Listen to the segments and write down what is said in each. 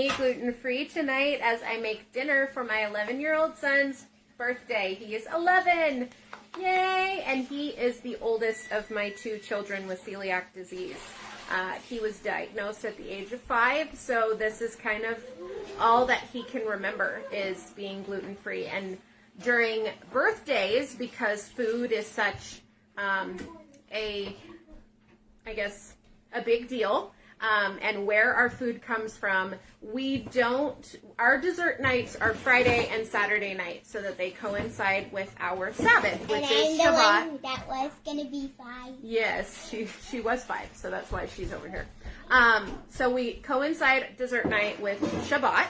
me gluten-free tonight as I make dinner for my 11-year-old son's birthday. He is 11. Yay! And he is the oldest of my 2 children with celiac disease. He was diagnosed at the age of 5, so this is kind of all that he can remember is being gluten-free. And during birthdays, because food is such a big deal, and where our food comes from, our dessert nights are Friday and Saturday nights so that they coincide with our Sabbath, which is Shabbat. And I'm the one that was going to be 5. Yes, she was 5, so that's why she's over here. So we coincide dessert night with Shabbat.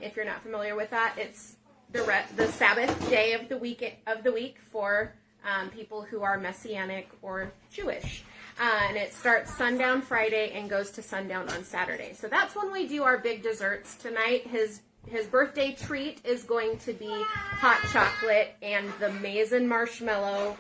If you're not familiar with that, it's the Sabbath day of the week for people who are Messianic or Jewish. And it starts sundown Friday and goes to sundown on Saturday. So that's when we do our big desserts. Tonight, his birthday treat is going to be hot chocolate and the Mazin marshmallow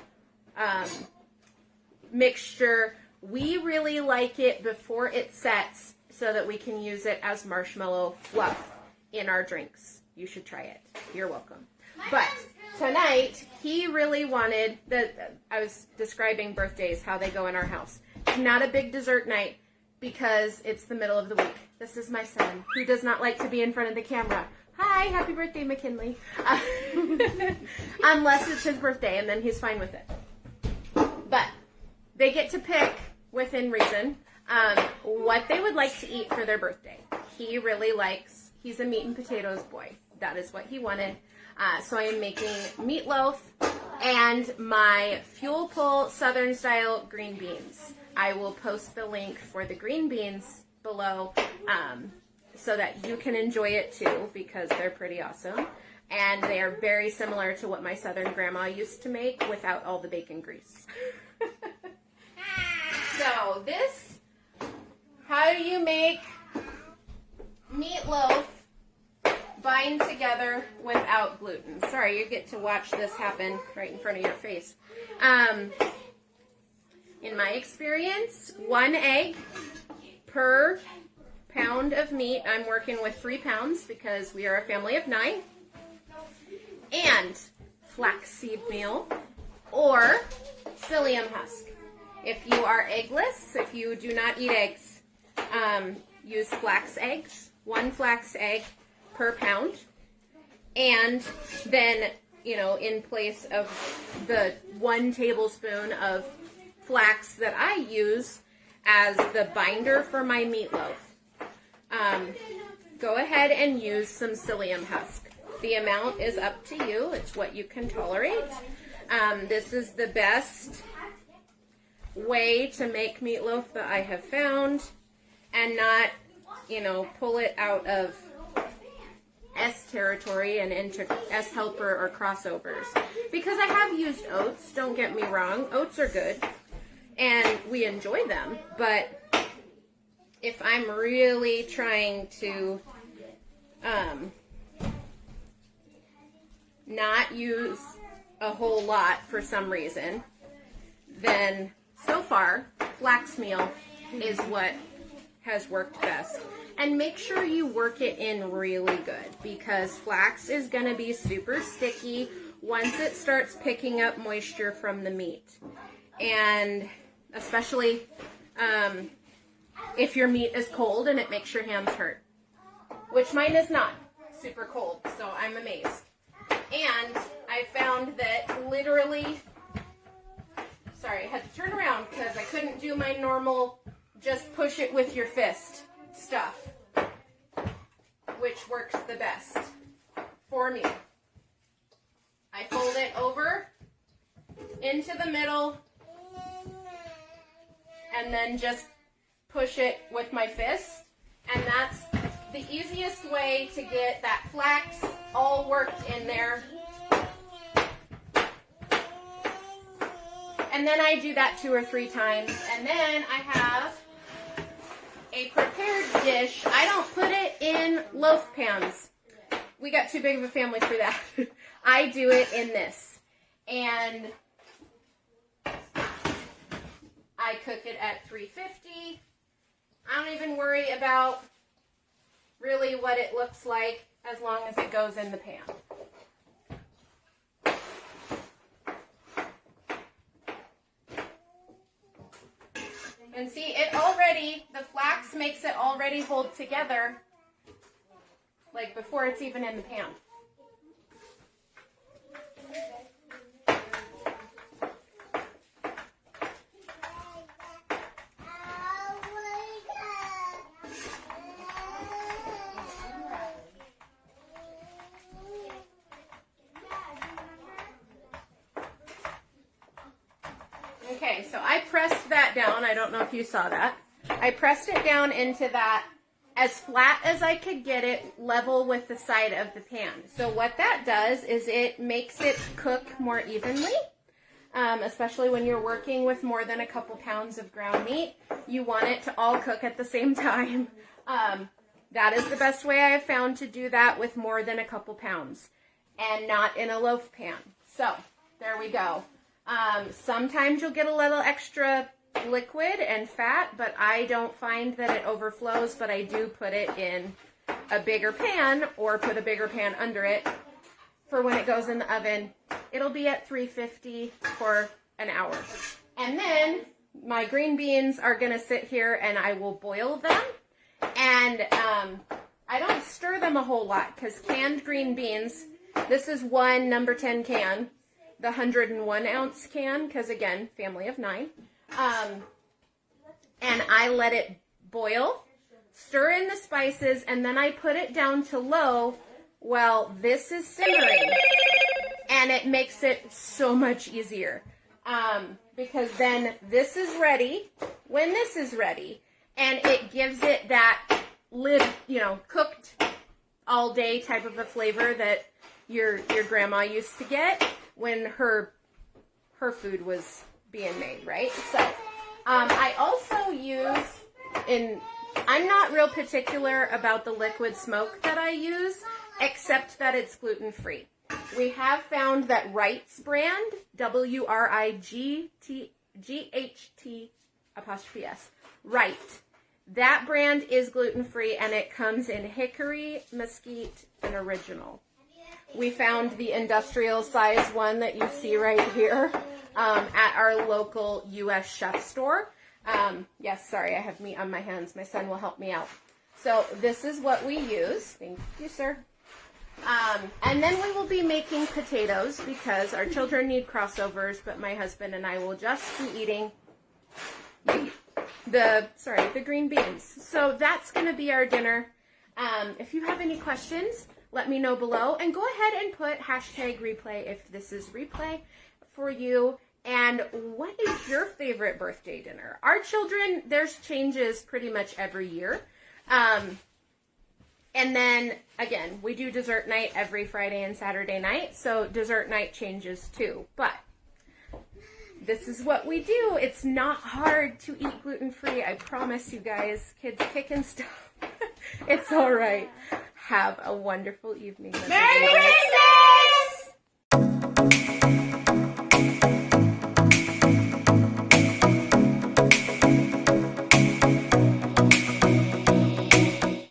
mixture. We really like it before it sets so that we can use it as marshmallow fluff in our drinks. You should try it. You're welcome. But tonight, he really wanted, I was describing birthdays, how they go in our house. It's not a big dessert night because it's the middle of the week. This is my son, who does not like to be in front of the camera. Hi, happy birthday, McKinley. Unless it's his birthday, and then he's fine with it. But they get to pick, within reason, what they would like to eat for their birthday. He really likes, he's a meat and potatoes boy. That is what he wanted. So I am making meatloaf and my Fuel Pull Southern style green beans. I will post the link for the green beans below so that you can enjoy it too, because they're pretty awesome. And they are very similar to what my Southern grandma used to make without all the bacon grease. So this, how do you make meatloaf bind together without gluten? Sorry, you get to watch this happen right in front of your face. In my experience, 1 egg per pound of meat. I'm working with 3 pounds because we are a family of 9. And flaxseed meal or psyllium husk. If you are eggless, if you do not eat eggs, use flax eggs, 1 flax egg per pound, and then, in place of the 1 tablespoon of flax that I use as the binder for my meatloaf, go ahead and use some psyllium husk. The amount is up to you. It's what you can tolerate. This is the best way to make meatloaf that I have found, and not, pull it out of S territory and into S helper or crossovers. Because I have used oats, don't get me wrong. Oats are good, and we enjoy them. But if I'm really trying to not use a whole lot for some reason, then so far, flax meal is what has worked best. And make sure you work it in really good, because flax is going to be super sticky once it starts picking up moisture from the meat. And especially if your meat is cold and it makes your hands hurt, which mine is not super cold, so I'm amazed. And I found that literally, sorry, I had to turn around because I couldn't do my normal just push it with your fist stuff, which works the best for me. I fold it over into the middle and then just push it with my fist, and that's the easiest way to get that flax all worked in there. And then I do that 2 or 3 times, and then I have a prepared dish. I don't put it in loaf pans. We got too big of a family for that. I do it in this. And I cook it at 350. I don't even worry about really what it looks like as long as it goes in the pan. And see, it already, the flax makes it already hold together, like before it's even in the pan. Okay, so I pressed that down. I don't know if you saw that. I pressed it down into that as flat as I could get it, level with the side of the pan. So what that does is it makes it cook more evenly, especially when you're working with more than a couple pounds of ground meat. You want it to all cook at the same time. That is the best way I have found to do that with more than a couple pounds and not in a loaf pan. So there we go. Sometimes you'll get a little extra liquid and fat, but I don't find that it overflows, but I do put it in a bigger pan or put a bigger pan under it for when it goes in the oven. It'll be at 350 for an hour. And then my green beans are going to sit here and I will boil them. And I don't stir them a whole lot because canned green beans, this is one number 10 can, the 101 ounce can, because again, family of 9. And I let it boil, stir in the spices, and then I put it down to low while this is simmering. And it makes it so much easier. Because then this is ready when this is ready. And it gives it that cooked all day type of a flavor that your grandma used to get when her food was being made, right? So I also use, I'm not real particular about the liquid smoke that I use, except that it's gluten-free. We have found that Wright's brand, WRIGHT''S, Wright, that brand is gluten-free and it comes in hickory, mesquite, and original. We found the industrial size one that you see right here at our local U.S. chef store. Yes, sorry, I have meat on my hands. My son will help me out. So this is what we use. Thank you, sir. And then we will be making potatoes because our children need crossovers, but my husband and I will just be eating the green beans. So that's going to be our dinner. If you have any questions, let me know below, and go ahead and put #replay if this is replay for you. And what is your favorite birthday dinner? Our children, theirs changes pretty much every year. And then, again, we do dessert night every Friday and Saturday night, so dessert night changes too. But this is what we do. It's not hard to eat gluten-free. I promise you guys. Kids kicking stuff. It's all right. Have a wonderful evening. Merry